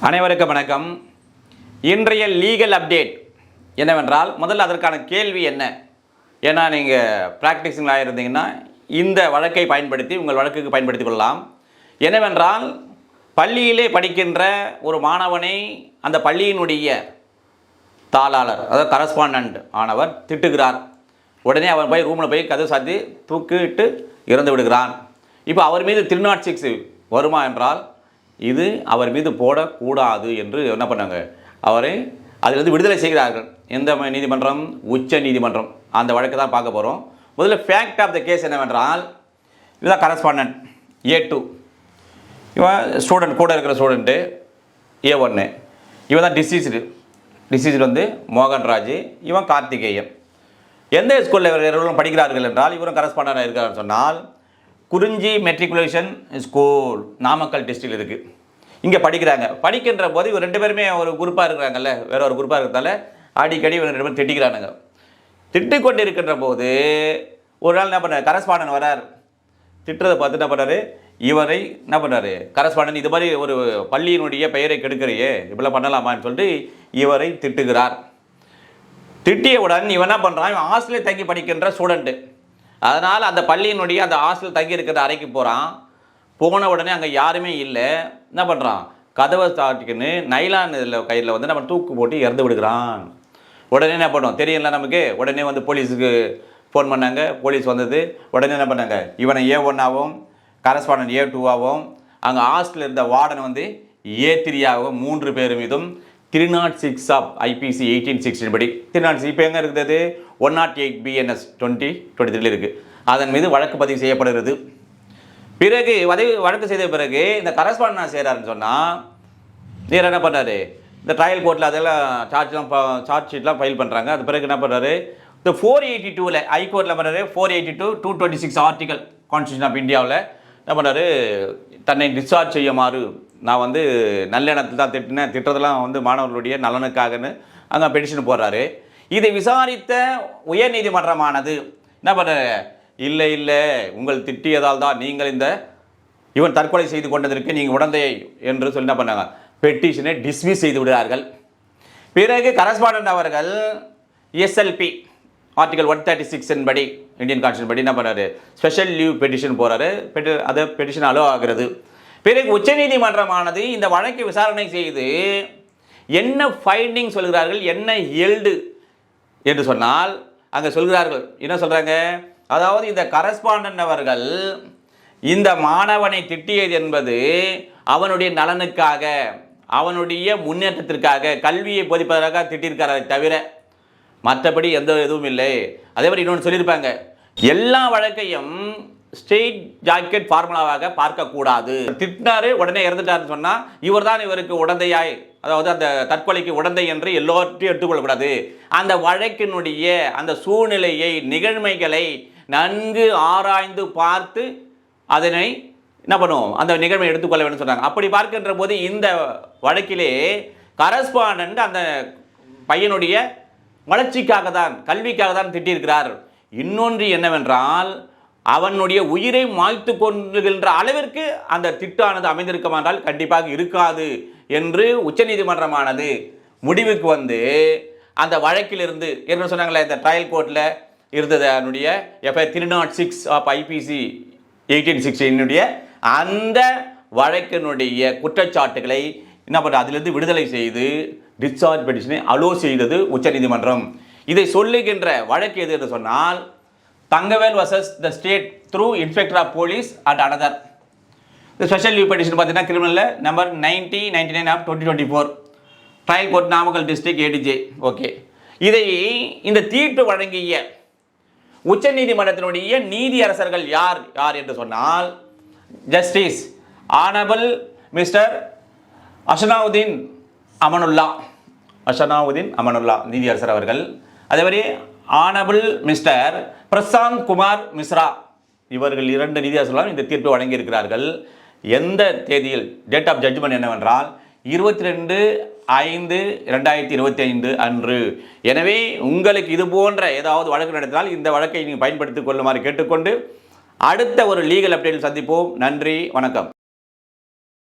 அனைவருக்கும் வணக்கம். இன்றைய லீகல் அப்டேட் என்னவென்றால், முதல்ல அதற்கான கேள்வி என்ன? ஏன்னா நீங்கள் ப்ராக்டிஸிங் இருந்தீங்கன்னா இந்த வழக்கை பயன்படுத்தி உங்கள் வழக்குக்கு பயன்படுத்தி கொள்ளலாம். என்னவென்றால், பள்ளியிலே படிக்கின்ற ஒரு மாணவனை அந்த பள்ளியினுடைய தாளாளர், அதாவது கரஸ்பாண்டன்ட் ஆனவர் திட்டுகிறார். உடனே அவர் போய் ரூமில் போய் கதவு சாத்தி தூக்கிட்டு இறந்து விடுகிறான். இப்போ அவர் மீது 306 வருமா என்றால், இது அவர் மீது போடக்கூடாது என்று என்ன பண்ணாங்க, அவரை அதிலிருந்து விடுதலை செய்கிறார்கள். எந்த நீதிமன்றம்? உச்ச நீதிமன்றம். அந்த வழக்கு தான் பார்க்க போகிறோம். முதல்ல ஃபேக்ட் ஆஃப் த கேஸ் என்னவென்றால், இதுதான் கரஸ்பாண்டன்ட் A2. இவன் ஸ்டூடெண்ட், கூட இருக்கிற ஸ்டூடெண்ட்டு A1. இவன் தான் டிசீஸ்டு வந்து மோகன்ராஜ், இவன் கார்த்திகேயன். எந்த ஸ்கூலில் இவர்களும் படிக்கிறார்கள் என்றால், இவரும் கரஸ்பாண்டண்டாக இருக்கிறார் சொன்னால், குறிஞ்சி மெட்ரிகுலேஷன் ஸ்கூல் நாமக்கல் டிஸ்ட்ரிக்ட் இருக்குது. இங்கே படிக்கிறாங்க. படிக்கின்ற போது இவர் ரெண்டு பேருமே ஒரு குரூப்பாக இருக்கிறாங்கல்ல, வேற ஒரு குரூப்பாக இருக்கிறதால அடிக்கடி இவர் ரெண்டு பேரும் திட்டிக்கிறானுங்க. திட்டிக்கொண்டு இருக்கின்ற போது ஒரு நாள் என்ன பண்ணார், கரஸ்பாண்டன் வரார். திட்டுறதை பார்த்து என்ன பண்ணார், இவரை என்ன பண்ணார், கரஸ்பாண்டன் இது மாதிரி ஒரு பள்ளியினுடைய பெயரை கெடுக்கிறையே, இப்படிலாம் பண்ணலாமான்னு சொல்லிட்டு இவரை திட்டுகிறார். திட்டியவுடன் இவன் என்ன பண்ணுறான், இவன் ஹாஸ்டலில் தங்கி படிக்கின்ற ஸ்டூடெண்ட்டு. அதனால் அந்த பள்ளியினுடைய அந்த ஹாஸ்டல் தங்கி இருக்கிற அறைக்கு போகிறான். போன உடனே அங்கே யாருமே இல்லை. என்ன பண்ணுறான், கதவை சாட்டிக்கின்னு நைலான் இதில் கையில் வந்து நம்ம தூக்கு போட்டு இறந்து விடுகிறான். உடனே என்ன பண்ணோம் தெரியல நமக்கு. உடனே வந்து போலீஸுக்கு ஃபோன் பண்ணாங்க. போலீஸ் வந்தது. உடனே என்ன பண்ணாங்க, இவனை A1ஆகவும் கரஸ்பாண்டன்ட் A2ஆகவும் அங்கே ஹாஸ்டலில் இருந்த வார்டன் வந்து A3ஆகவும் 3 பேர் மீதும் 306 ஆஃப் IPC 1816 படி 306 இப்போ எங்கே இருக்குது, 108 BNS 2023 இருக்குது. அதன் மீது வழக்கு பதிவு செய்யப்படுகிறது. பிறகு வழக்கு செய்த பிறகு இந்த கரஸ்பாண்ட் நான் செய்கிறாருன்னு சொன்னால், நீர் என்ன பண்ணுறாரு, இந்த ட்ரையல் கோர்ட்டில் அதெல்லாம் சார்ஜ் ஷீட்லாம் ஃபைல் பண்ணுறாங்க. அது பிறகு என்ன பண்ணுறாரு, இந்த 482 ஹைகோர்ட்டில் பண்ணுறாரு. 482 226 ஆர்டிகல் கான்ஸ்டியூஷன் ஆஃப் இந்தியாவில் என்ன பண்ணுறாரு, தன்னை டிஸ்சார்ஜ் செய்யுமாறு, நான் வந்து நல்லெண்ணத்தில் தான் திட்டுறதெல்லாம் வந்து மாணவர்களுடைய நலனுக்காகன்னு அங்கே பெட்டிஷன் போடுறாரு. இதை விசாரித்த உயர் நீதிமன்றமானது என்ன பண்ணுறாரு, இல்லை உங்கள் திட்டியதால் தான் நீங்கள் இவன் தற்கொலை செய்து கொண்டதற்கு நீங்கள் உடந்தையை என்று சொல்லி என்ன பண்ணாங்க, பெட்டிஷனை டிஸ்மிஸ் செய்து விடுகிறார்கள். பிறகு கரஸ்பாண்டன்ட் அவர்கள் SLP ஆர்டிகல் 136 படி இந்தியன் கான்ஸ்டியூஷன் படி என்ன பண்ணுறாரு, ஸ்பெஷல் லீவ் பெட்டிஷன் போகிறாரு. அதை பெட்டிஷன் அலோ ஆகிறது. பிறகு உச்சநீதிமன்றமானது இந்த வழக்கை விசாரணை செய்து என்ன ஃபைண்டிங் சொல்கிறார்கள், என்ன எல்டு என்று சொன்னால், அங்கே சொல்கிறார்கள் என்ன சொல்கிறாங்க, அதாவது இந்த கரஸ்பாண்டன்ட் அவர்கள் இந்த மாணவனை திட்டியது என்பது அவனுடைய நலனுக்காக, அவனுடைய முன்னேற்றத்திற்காக, கல்வியை போதிப்பதற்காக திட்டிருக்காரே தவிர மற்றபடி எந்த எதுவும் இல்லை. அதே மாதிரி இன்னொன்று சொல்லியிருப்பாங்க, எல்லா வழக்கையும் ஸ்ட்ரெயிட் ஜாக்கெட் ஃபார்முலாவாக பார்க்கக்கூடாது. திட்டினாரு உடனே இறந்துட்டாருன்னு சொன்னால் இவர் தான் இவருக்கு உடந்தையாய், அதாவது அந்த தற்கொலைக்கு உடந்தை என்று எல்லோற்றையும் எடுத்துக்கொள்ளக்கூடாது. அந்த வழக்கினுடைய அந்த சூழ்நிலையை, நிகழ்மைகளை நன்கு ஆராய்ந்து பார்த்து அதனை என்ன பண்ணுவோம், அந்த நிகழ்வை எடுத்துக்கொள்ள வேண்டும் சொன்னாங்க. அப்படி பார்க்கின்ற போது இந்த வழக்கிலே கரஸ்பாண்டன்ட் அந்த பையனுடைய வளர்ச்சிக்காக தான், கல்விக்காக தான் திட்டியிருக்கிறார். இன்னொன்று என்னவென்றால், அவனுடைய உயிரை மாய்த்து கொள்கின்ற அளவிற்கு அந்த திட்டானது அமைந்திருக்கும் என்றால் கண்டிப்பாக இருக்காது என்று உச்சநீதிமன்றமானது முடிவுக்கு வந்து அந்த வழக்கிலிருந்து என்ன சொன்னாங்களே, இந்த ட்ரையல் கோர்ட்டில் இருந்தது அதனுடைய FIR 306 ஆஃப் IPC 1816 அந்த வழக்கினுடைய குற்றச்சாட்டுகளை என்ன பண்ணுறது, அதிலிருந்து விடுதலை செய்து டிஸ்சார்ஜ் பெட்டிஷனை அலோ செய்தது உச்சநீதிமன்றம். இதை சொல்லுகின்ற வழக்கு எது என்று சொன்னால், Thangavel versus the state through inspector of police and another. இந்த ஸ்பெஷல் லீவ் பெட்டிஷன் பார்த்தீங்கன்னா criminal number 9099 of 2024, trial court Namakkal district ADJ. Okay, இதை இந்த தீர்ப்பு வழங்கிய உச்ச நீதிமன்றத்தினுடைய நீதி அரசர்கள் யார் யார் என்று சொன்னால், ஜஸ்டிஸ் ஆனபிள் மிஸ்டர் அஷனாவுதீன் அமனுல்லா நீதியரசர் அவர்கள். அதே மாதிரி ஆனபிள் மிஸ்டர் பிரசாந்த் குமார் மிஸ்ரா, இவர்கள் 2 நீதியரசர்களும் இந்த தீர்ப்பு வழங்கியிருக்கிறார்கள். எந்த தேதியில், டேட் ஆஃப் ஜட்ஜ்மெண்ட் என்னவென்றால் 22/5/2025 அன்று. எனவே உங்களுக்கு இது போன்ற ஏதாவது வழக்கு நடத்தினால் இந்த வழக்கை நீங்கள் பயன்படுத்திக் கொள்ளுமாறு கேட்டுக்கொண்டு அடுத்த ஒரு லீகல் அப்டேட்டில் சந்திப்போம். நன்றி, வணக்கம்.